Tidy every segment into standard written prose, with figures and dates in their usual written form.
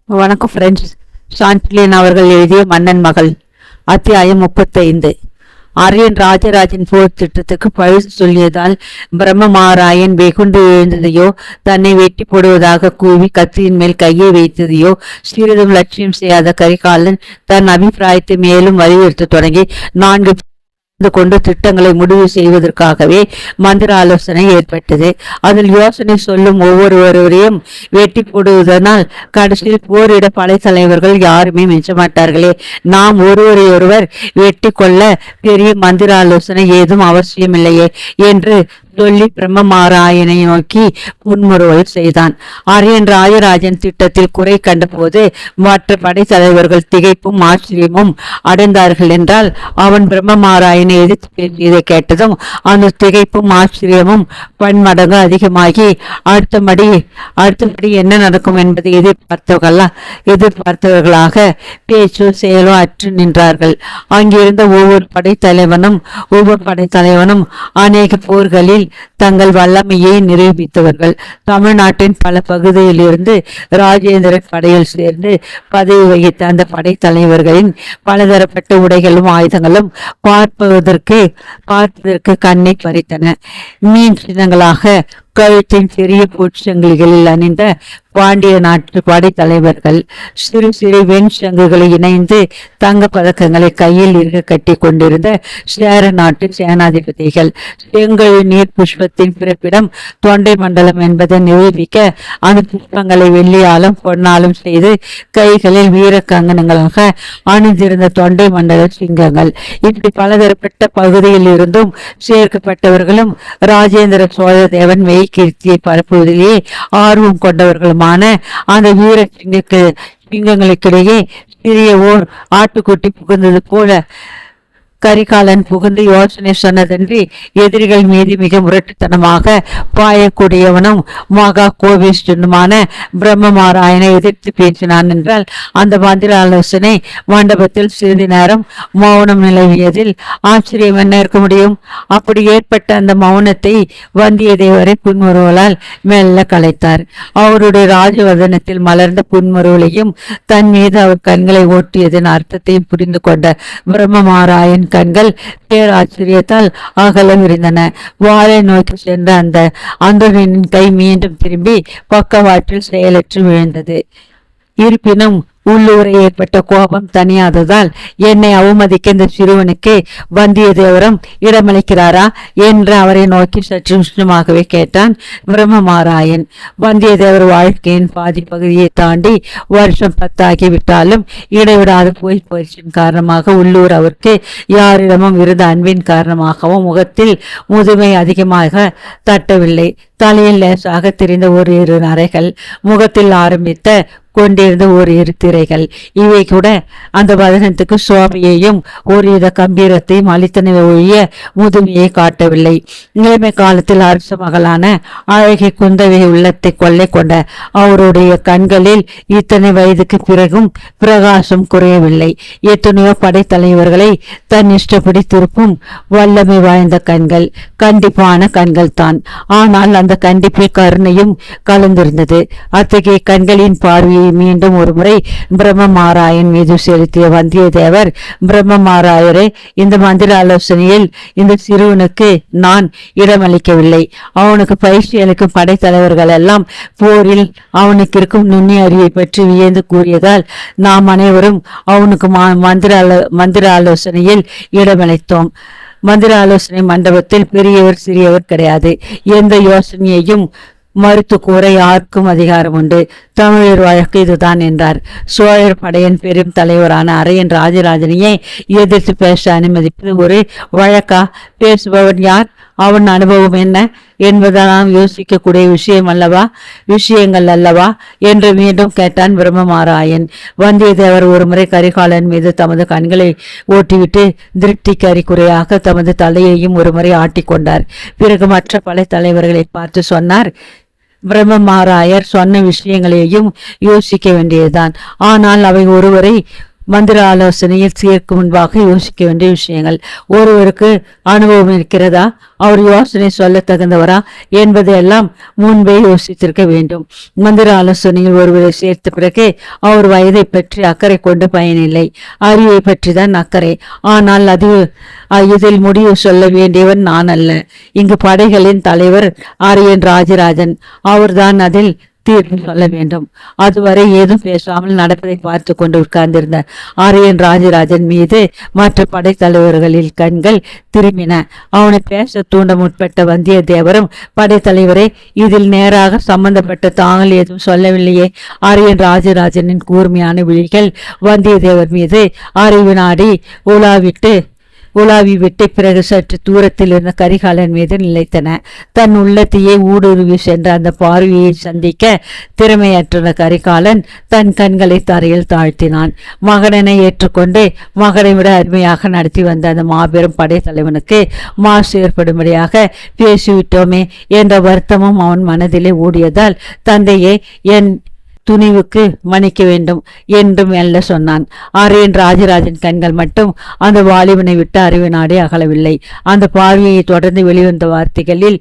வணக்கம் ஃப்ரெண்ட்ஸ். சாண்டிலியன் அவர்கள் எழுதிய மன்னன் மகள் அத்தியாயம் 35. அரியன் ராஜராஜன் போர் திட்டத்துக்கு பழித்து சொல்லியதால் பிரம்மமாராயன் வெகுண்டு எழுந்ததையோ தன்னை வெட்டி போடுவதாக கூவி கத்தியின் மேல் கையை வைத்ததையோ சிறிதும் லட்சியம் செய்யாத கரிகாலன் தன் அபிப்பிராயத்தை மேலும் வலியுறுத்த தொடங்கி 4 கொண்டு திட்டங்களை முடிவு செய்வதற்காகவே மந்திர ஆலோசனை ஏற்பட்டது. அதில் யோசனை சொல்லும் ஒவ்வொருவரையும் வெட்டி போடுவதனால் கடைசியில் போரிட படைத்தலைவர்கள் யாருமே மிஞ்சமாட்டார்களே. நாம் ஒருவரையொருவர் வெட்டி கொள்ள பெரிய மந்திர ஆலோசனை ஏதும் அவசியமில்லையே என்று சொல்லி பிரம்மமாராயனை நோக்கி புன்முறுவல் செய்தான். அரியன் ராஜராஜன் திட்டத்தில் குறை கண்டபோது மற்ற படைத்தலைவர்கள் திகைப்பும் ஆச்சரியமும் அடைந்தார்கள் என்றால், அவன் பிரம்மமாராயனை எதிர்த்து பேசியதை கேட்டதும் அந்த திகைப்பும் ஆச்சரியமும் பன்மடங்கு அதிகமாகி அடுத்தபடி என்ன நடக்கும் என்பதை எதிர்பார்த்தவர்களாக பேச்சோ செயலோ அற்று நின்றார்கள். அங்கிருந்த ஒவ்வொரு படைத்தலைவனும் அநேக போர்களில் தங்கள் வல்லமையை நிரூபித்தவர்கள். தமிழ்நாட்டின் பல பகுதியிலிருந்து ராஜேந்திரன் படையில் சேர்ந்து பதவி வகித்த அந்த படைத்தலைவர்களின் பலதரப்பட்ட உடைகளும் ஆயுதங்களும் பார்ப்பதற்கு கண்ணை பறித்தன. மீன் சின்னங்களாக கழுத்தின் சிறிய பூச்சங்கிலிகளில் அணிந்த பாண்டிய நாட்டு படைத்தலைவர்கள் சிறு சிறு வெண் சங்குகளை இணைந்து தங்க பதக்கங்களை கையில் இருக்க கட்டி கொண்டிருந்த சேர நாட்டு சேனாதிபதிகள். செங்கழு நீர் புஷ்பத்தின் பிறப்பிடம் தொண்டை மண்டலம் என்பதை நிரூபிக்க அந்த புஷ்பங்களை வெள்ளியாலும் பொன்னாலும் செய்து கைகளில் வீர கங்கணங்களாக அணிந்திருந்த தொண்டை மண்டல சிங்கங்கள். இப்படி பலதரப்பட்ட பகுதியில் இருந்தும் சேர்க்கப்பட்டவர்களும் ராஜேந்திர சோழ தேவன் மெய்கீர்த்தியை பரப்புவதிலேயே ஆர்வம் கொண்டவர்களுமான அந்த வீர சிங்கங்களுக்கிடையே சிறிய ஓர் ஆட்டுக்குட்டி புகுந்தது போல கரிகாலன் புகுந்து யோசனை சொன்னதன்றி எதிரிகள் மீது மிக முரட்டுத்தனமாக பாயக்கூடியவனும் மகா கோபிஷ்டனுமான பிரம்மமாராயனை எதிர்த்து பேசினான் என்றால், அந்த மந்திர ஆலோசனை மண்டபத்தில் சிறிது நேரம் மௌனம் நிலவியதில் ஆச்சரியம் என்ன இருக்க முடியும்? அப்படி ஏற்பட்ட அந்த மௌனத்தை வந்தியத்தேவரை புன்முறுவலால் மெல்ல கலைத்தார். அவருடைய ராஜவதனத்தில் மலர்ந்த புன்முறுவலையும் தன் மீது அவர் கண்களை ஓட்டியதன் அர்த்தத்தையும் புரிந்து கொண்ட பிரம்மமாராயன் கண்கள் பேராச்சரியத்தால் அகல விரிந்தன. வாளை நோக்கி சென்ற அந்த அந்தணனின் கை மீண்டும் திரும்பி பக்கவாட்டில் செயலற்று விழுந்தது. இருப்பினும் உள்ளூரை ஏற்பட்ட கோபம் தனியாததால், என்னை அவமதிக்க இந்த சிறுவனுக்கு வந்தியத்தேவரம் இடமளிக்கிறாரா என்று அவரை நோக்கி சற்று உஷ்ணமாகவே கேட்டான் பிரம்மமாராயன். வந்தியத்தேவர் வாழ்க்கையின் பாதி பகுதியை தாண்டி வருஷம் 10 ஆகிவிட்டாலும் இடைவிடாத போய்ச்சின் காரணமாக உள்ளூர் அவருக்கு யாரிடமும் இருந்த அன்பின் காரணமாகவும் முகத்தில் முதுமை அதிகமாக தட்டவில்லை. தலையில் லேசாக தெரிந்த ஓரிரு நரைகள், முகத்தில் ஆரம்பித்த கொண்டிருந்த ஓரிரு திரைகள், இவை கூட அந்த வதனத்துக்கு சோபையையும் ஓரித கம்பீரத்தையும் அளித்தனவை ஒழிய முதுமையை காட்டவில்லை. இளமை காலத்தில் அரச மகளான அழகி குந்தவை உள்ளத்தை கொள்ளை கொண்ட அவருடைய கண்களில் இத்தனை வயதுக்கு பிறகும் பிரகாசம் குறையவில்லை. எத்தனையோ படைத்தலைவர்களை தன் இஷ்டப்படி திருப்பும் வல்லமை வாய்ந்த கண்கள், கண்டிப்பான கண்கள் தான். ஆனால் அந்த கண்டிப்பில் கருணையும் கலந்திருந்தது. அத்தகைய கண்களின் பார்வையை மீண்டும் ஒரு முறை பிரம்மமாராயன் மீது செலுத்திய வந்தியத்தேவர், பிரம்மமாராயரே, இந்த மந்திர ஆலோசனையில் இந்த சிறுவனுக்கு நான் இடமளிக்கவில்லை. அவனுக்கு பயிற்சி அளிக்கும் படைத்தலைவர்கள் எல்லாம் போரில் அவனுக்கு இருக்கும் நுண்ணி அறிவை பற்றி வியந்து கூறியதால் நாம் அனைவரும் அவனுக்கு மந்திர ஆலோசனையில் இடமளித்தோம். மந்திர ஆலோசனை மண்டபத்தில் பெரியவர் சிறியவர் கிடையாது. எந்த யோசனையையும் மறுத்து கூற யாருக்கும் அதிகாரம் உண்டு. தமிழர் வழக்கு இதுதான் என்றார். சோழர் படையின் பெரும் தலைவரான அரியன் ராஜராஜனையே எதிர்த்து பேச அனுமதிப்பது ஒரு வழக்கா? பேசுபவன் யார்? அவன் அனுபவம் என்ன என்பதெல்லாம் யோசிக்கக்கூடிய விஷயங்கள் அல்லவா என்று மீண்டும் கேட்டான் பிரம்மமாராயன். வந்தியத்தேவர் ஒருமுறை கரிகாலன் மீது தமது கண்களை ஓட்டிவிட்டு திருப்திக்கு அறிகுறையாக தமது தலையையும் ஒருமுறை ஆட்டிக்கொண்டார். பிறகு மற்ற படை தலைவர்களை பார்த்து சொன்னார், பிரம்மமாராயர் சொன்ன விஷயங்களையும் யோசிக்க வேண்டியதுதான். ஆனால் அவை மந்திர ஆலோசனையில் சேர்க்கும் முன்பாக யோசிக்க வேண்டிய விஷயங்கள். ஒருவருக்கு அனுபவம் இருக்கிறதா, அவர் யோசனை சொல்ல தகுந்தவரா என்பதையெல்லாம் முன்பே யோசித்திருக்க வேண்டும். மந்திர ஆலோசனையில் ஒருவரை சேர்த்த பிறகு அவர் வயதை பற்றி அக்கறை கொண்டு பயனில்லை. அறிவை பற்றி தான் அக்கறை. ஆனால் இதில் முடிவு சொல்ல வேண்டியவன் நான் அல்ல. இங்கு படைகளின் தலைவர் ஆரியன் ராஜராஜன். அவர்தான் அதில் தீர்ப்பு சொல்ல வேண்டும். அதுவரை ஏதும் பேசாமல் நடப்பதை பார்த்து கொண்டு உட்கார்ந்திருந்த ஆரியன் ராஜராஜன் மீது மற்ற படைத்தலைவர்களில் கண்கள் திரும்பின. அவனை பேச தூண்ட முற்பட்ட வந்தியத்தேவரும், படைத்தலைவரே, இதில் நேராக சம்பந்தப்பட்ட தாங்கள் ஏதும் சொல்லவில்லையே. ஆரியன் ராஜராஜனின் கூர்மையான விழிகள் வந்தியத்தேவர் மீது அறிவு நாடி உலாவி விட்டு பிறகு சற்று தூரத்தில் இருந்த கரிகாலன் மீது நிலைத்தன. தன் உள்ளத்தையே ஊடுருவி சென்ற அந்த பார்வையை சந்திக்க திறமையற்ற கரிகாலன் தன் கண்களை தரையில் தாழ்த்தினான். மகனை ஏற்றுக்கொண்டு மகனை விட அருமையாக நடத்தி வந்த அந்த மாபெரும் படைத்தலைவனுக்கு மாசு ஏற்படும்படியாக பேசிவிட்டோமே என்ற வருத்தமும் அவன் மனதிலே ஓடியதால், தந்தையே, என் துணிவுக்கு மன்னிக்க வேண்டும் என்று மெல்ல சொன்னான். ஆரியன் ராஜராஜன் கண்கள் மட்டும் அந்த வாலிபனை விட்டு அறிவு நாடி அகலவில்லை. அந்த பார்வையை தொடர்ந்து வெளிவந்த வார்த்தைகளில்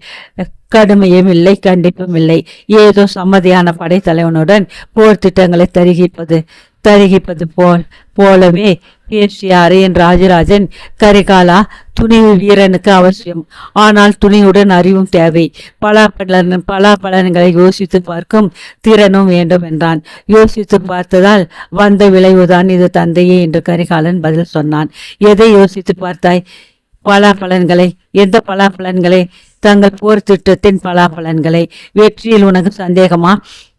கடுமையும் இல்லை, கண்டிப்பும் இல்லை. ஏதோ சம்மதியான படைத்தலைவனுடன் போர் திட்டங்களை தருகிப்பது போலவே பேசிய ஆரியன் ராஜராஜன், கரிகாலா, துணிவு வீரனுக்கு அவசியம். ஆனால் துணியுடன் அறிவும் தேவை. பலாபலன்களை யோசித்து பார்க்கும் திறனும் வேண்டும் என்றான். யோசித்து பார்த்ததால் வந்த விளைவுதான் இது தந்தையே என்று கரிகாலன் பதில் சொன்னான். எதை யோசித்து பார்த்தாய்? பலாபலன்களை. எந்த பலாபலன்களை? தங்கள் போர் திட்டத்தின் பலாபலன்களை. வெற்றியில் உனக்கு சந்தேகமா?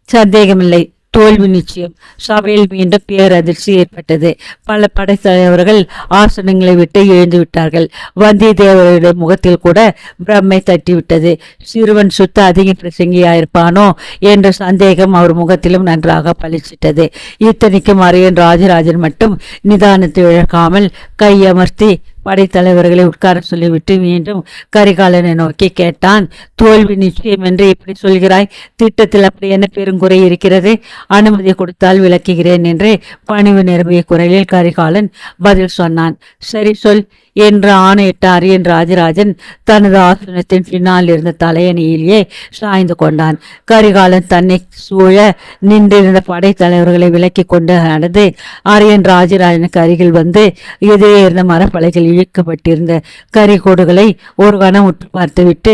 சந்தேகமில்லை, தோல்வி நிச்சயம். சபையில் மீண்டும் பேரதிர்ச்சி ஏற்பட்டது. பல படைத்தலைவர்கள் ஆசனங்களை விட்டு எழுந்து விட்டார்கள். வந்தியத்தேவருடைய முகத்தில் கூட பிரம்மை தட்டிவிட்டது. சிறுவன் சுத்த அதிக பிரசங்கியாயிருப்பானோ என்ற சந்தேகம் அவர் முகத்திலும் நன்றாக பளிச்சிட்டது. இத்தனைக்கும் ஆரியன் ராஜராஜன் மட்டும் நிதானத்தை இழக்காமல் கையமர்த்தி படைத்தலைவர்களை உட்கார சொல்லிவிட்டு மீண்டும் கரிகாலனை நோக்கி கேட்டான். தோல்வி நிச்சயம் என்று எப்படி சொல்கிறாய்? திட்டத்தில் அப்படி என்ன பெருங்குறை இருக்கிறது? அனுமதி கொடுத்தால் விளக்குகிறேன் என்று பணிவு நிரம்பிய குரலில் கரிகாலன் பதில் சொன்னான். சரி, சொல் என்று ஆணையிட்ட ஆரியன் ராஜராஜன் தனது ஆசனத்தின் பின்னால் இருந்த தலையணியிலேயே சாய்ந்து கொண்டான். கரிகாலன் தன்னை சூழ நின்றிருந்த படைத்தலைவர்களை விலக்கி கொண்டு நடந்து ஆரியன் ராஜராஜனுக்கு அருகில் வந்து எதிரே இருந்த மரப்பலைகள் இழுக்கப்பட்டிருந்த கரிகோடுகளை ஒரு கணம் உற்று பார்த்துவிட்டு,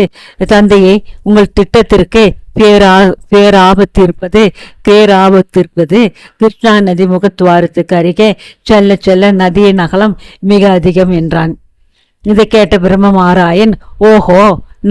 தந்தையை, உங்கள் திட்டத்திற்கு பேராபத்து இருப்பது கிருஷ்ணா நதி முகத்துவாரத்துக்கு அருகே செல்ல செல்ல நதியின் அகலம் மிக அதிகம் என்றான். இதை கேட்ட பிரம்மமாராயன், ஓஹோ,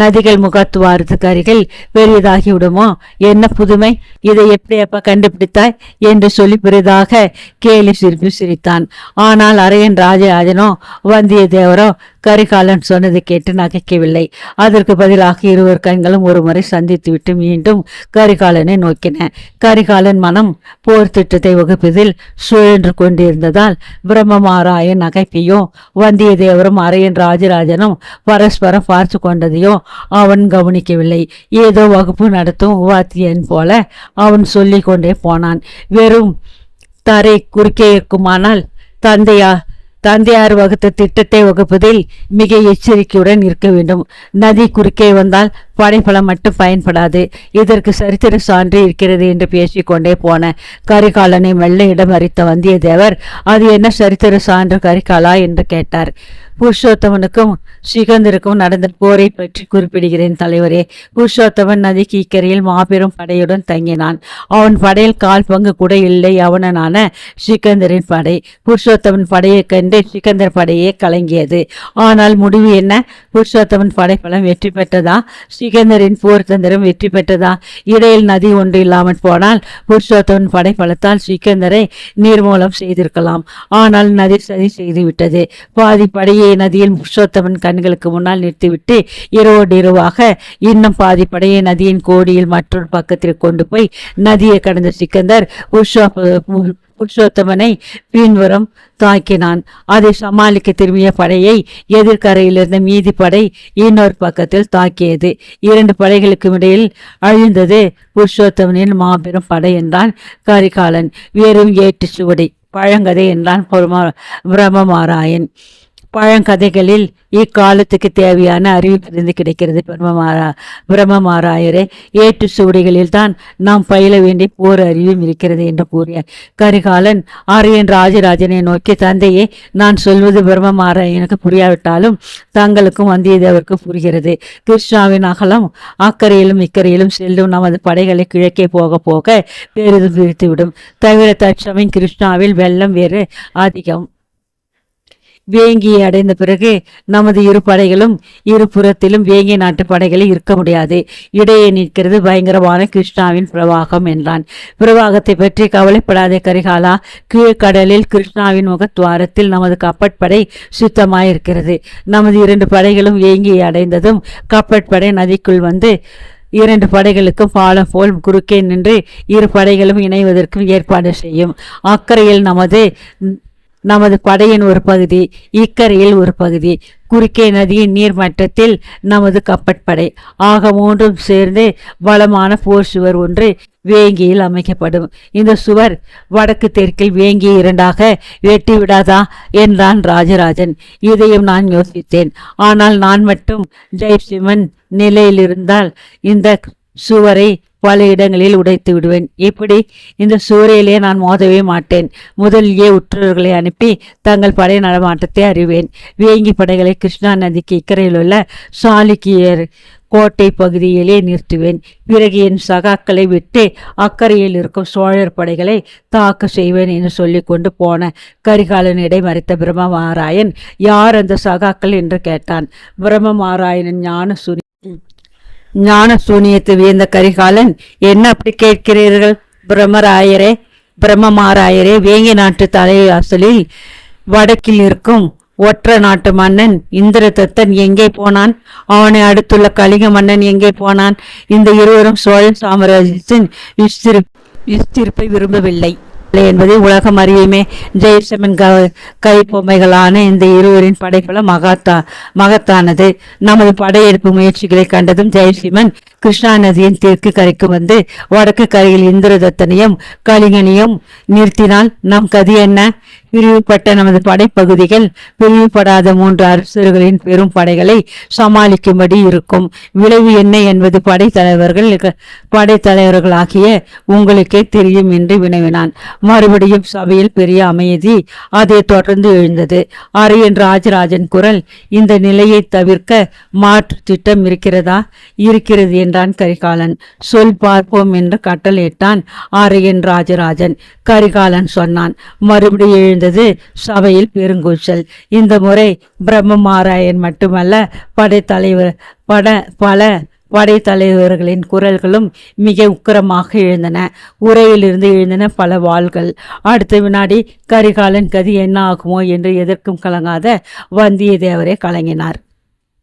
நதிகள் முகத்துவாரத்துக்கு அருகில் பெரியதாகி விடுமோ? என்ன புதுமை! இதை எப்படி அப்ப கண்டுபிடித்தாய் என்று சொல்லி பெரிதாக கேலி சிரிப்பு சிரித்தான். ஆனால் அரையன் ராஜராஜனோ வந்தியத்தேவரோ கரிகாலன் சொன்னதை கேட்டு நகைக்கவில்லை. அதற்கு பதிலாக இருவர் கண்களும் ஒரு முறை சந்தித்துவிட்டு மீண்டும் கரிகாலனை நோக்கின. கரிகாலன் மனம் போர் திட்டத்தை வகுப்பதில் சுழன்று கொண்டிருந்ததால் பிரம்மமாராயன் நகைப்பையோ வந்தியத்தேவரும் அரையன் ராஜராஜனும் பரஸ்பரம் பார்த்து கொண்டதையோ அவன் கவனிக்கவில்லை. ஏதோ வகுப்பு நடத்தும் உபாத்தியன் போல அவன் சொல்லிக் கொண்டே போனான். வெறும் தரை குறுக்கே இருக்குமானால் தந்தையார் வகுத்த திட்டத்தை வகுப்பதில் மிக எச்சரிக்கையுடன் இருக்க வேண்டும். நதி குறுக்கே வந்தால் படைப்பலம் மட்டும் பயன்படாது. இதற்கு சரித்திர சான்று இருக்கிறது என்று பேசிக்கொண்டே போன கரிகாலனை மெல்ல இடமறித்த வந்தியத்தேவர், அது என்ன சரித்திர சான்று கரிகாலா என்று கேட்டார். புருஷோத்தமனுக்கும் சிகந்தருக்கும் நடந்த போரை பற்றி குறிப்பிடுகிறேன் தலைவரே. புருஷோத்தமன் நதிக்கு இக்கரையில் மாபெரும் படையுடன் தங்கினான். அவன் படையில் கால் பங்கு கூட இல்லை அவனான சிகந்தரின் படை. புருஷோத்தமன் படையை கண்டு சிகந்தர் படையே கலங்கியது. ஆனால் முடிவு என்ன? புருஷோத்தமன் படைப்பலம் வெற்றி பெற்றதா? சிகந்தரின் போர் தந்திரம் வெற்றி பெற்றதா? இடையில் நதி ஒன்று இல்லாமல் போனால் புருஷோத்தமன் படைப்பலத்தால் சிகந்தரை நீர்மூலம் செய்திருக்கலாம். ஆனால் நதி சதி செய்துவிட்டது. பாதி படையை நதியில் புருஷோத்தமன் கண்களுக்கு முன்னால் நிறுத்திவிட்டு இரவோடு இரவாக இன்னும் பாதி படையை நதியின் கோடியில் மற்றொரு பக்கத்தில் கொண்டு போய் நதியை கடந்த சிக்கந்தர் புருஷோத்தமனை பின்வரும் தாக்கினான். அதை சமாளிக்க திரும்பிய படையை எதிர்கரையில் இருந்த மீதி படை இன்னொரு பக்கத்தில் தாக்கியது. இரண்டு படைகளுக்கும் இடையில் அழிந்தது புருஷோத்தமனின் மாபெரும் படை என்றான் கரிகாலன். வெறும் ஏட்டு சுவடி பழங்கதை என்றான் பிரம்மமாராயன். பழங்கதைகளில் இக்காலத்துக்கு தேவையான அறிவிப்பிலிருந்து கிடைக்கிறது. பிரம்மமாராயரே, ஏற்று சுவடிகளில் தான் நாம் பயில வேண்டிய போர் அறிவும் இருக்கிறது என்று கூறிய கரிகாலன் ஆரியன் ராஜராஜனை நோக்கி, தந்தையே, நான் சொல்வது பிரம்மமாராயனுக்கு புரியாவிட்டாலும் தங்களுக்கும் வந்தியத்தேவருக்கும் புரிகிறது. கிருஷ்ணாவின் அகலம் அக்கறையிலும் இக்கரையிலும் செல்லும் நமது படைகளை கிழக்கே போக போக பெரிதும் பிரித்துவிடும். தவிர தற்சமயம் கிருஷ்ணாவில் வெள்ளம் வேறு அதிகம். வேங்கியை அடைந்த பிறகு நமது இரு படைகளும் இரு புறத்திலும் வேங்கிய நாட்டு படைகளில் இருக்க முடியாது. இடையே நிற்கிறது பயங்கரமான கிருஷ்ணாவின் பிரவாகம் என்றான். பிரவாகத்தை பற்றி கவலைப்படாதே கரிகாலா. கீழ்கடலில் கிருஷ்ணாவின் முகத்துவாரத்தில் நமது கப்பற்படை சுத்தமாயிருக்கிறது. நமது 2 படைகளும் வேங்கியை அடைந்ததும் கப்பற்படை நதிக்குள் வந்து 2 படைகளுக்கும் பாலம் போல் குறுக்கே நின்று இரு படைகளும் இணைவதற்கும் ஏற்பாடு செய்யும். அக்கறையில் நமது படையின் ஒரு பகுதி, இக்கரையில் ஒரு பகுதி, குறுக்கே நதியின் நீர்மட்டத்தில் நமது கப்பற்படை ஆக 3ம் சேர்ந்து பலமான போர் சுவர் ஒன்று வேங்கியில் அமைக்கப்படும். இந்த சுவர் வடக்கு தெற்கில் வேங்கியை 2ஆக வெட்டி விடாதா என்றான் ராஜராஜன். இதையும் நான் யோசித்தேன். ஆனால் நான் மட்டும் ஜெயசிம்மன் நிலையில் இருந்தால் இந்த சுவரை பல இடங்களில் உடைத்து விடுவேன். இப்படி இந்த சூறையிலே நான் மோதவே மாட்டேன். முதலிலே உற்றவர்களை அனுப்பி தங்கள் படை நடமாட்டத்தை அறிவேன். வேங்கி படைகளை கிருஷ்ணா நதிக்கு இக்கரையில் உள்ள சாளுக்கியர் கோட்டை பகுதியிலே நிறுத்துவேன். பிறகு என் சகாக்களை விட்டு அக்கறையில் இருக்கும் சோழர் படைகளை தாக்க செய்வேன் என்று சொல்லி கொண்டு போன கரிகாலன் இடை மறைத்த பிரம்மமாராயன், யார் அந்த சகாக்கள் என்று கேட்டான். பிரம்மமாராயனின் ஞான சூனியத்தை வியந்த கரிகாலன், என்ன அப்படி கேட்கிறீர்கள் பிரம்மமாராயரே? வேங்கி நாட்டு தலைவாசலில் வடக்கில் இருக்கும் ஒற்ற நாட்டு மன்னன் இந்திரதத்தன் எங்கே போனான்? அவனை அடுத்துள்ள கலிங்க மன்னன் எங்கே போனான்? இந்த இருவரும் சோழ சாம்ராஜ்யத்தின் விஸ்திருப்பை விரும்பவில்லை என்பதை உலகம் அறியுமே. ஜெயசிம்மன் கைப்பொம்மைகளான இந்த இருவரின் படைகளும் மகத்தானது. நமது படையெடுப்பு முயற்சிகளை கண்டதும் ஜெயசிம்மன் கிருஷ்ணா நதியின் தெற்கு கரைக்கு வந்து வடக்கு கரையில் இந்திரதத்தனையும் கலிங்கனையும் நிறுத்தினால் நம் கதி என்ன? பிரிவுபட்ட நமது படைப்பகுதிகள் பிரிவுபடாத 3 அரசர்களின் பெரும் படைகளை சமாளிக்கும்படி இருக்கும். விளைவு என்ன என்பது படைத்தலைவர்களாகிய உங்களுக்கே தெரியும் என்று வினவினான். மறுபடியும் சபையில் பெரிய அமைதி அதை தொடர்ந்து எழுந்தது. ஆரியன் ராஜராஜன் குரல், இந்த நிலையை தவிர்க்க மாற்று திட்டம் இருக்கிறதா? இருக்கிறது என்றான் கரிகாலன். சொல் பார்ப்போம் என்று கட்டளையிட்டான் ஆரியன் ராஜராஜன். கரிகாலன் சொன்னான். மறுபடியும் எழுந்தது சபையில் பெருங்கூச்சல். இந்த முறை பிரம்மமாராயன் மட்டுமல்ல, பல படைத்தலைவர்களின் குரல்களும் மிக உக்கிரமாக எழுந்தன. உரையிலிருந்து எழுந்தன பல வாள்கள். அடுத்த வினாடி கரிகாலன் கதி என்ன ஆகுமோ என்று எதற்கும் கலங்காத வந்தியத்தேவரே கலங்கினார்.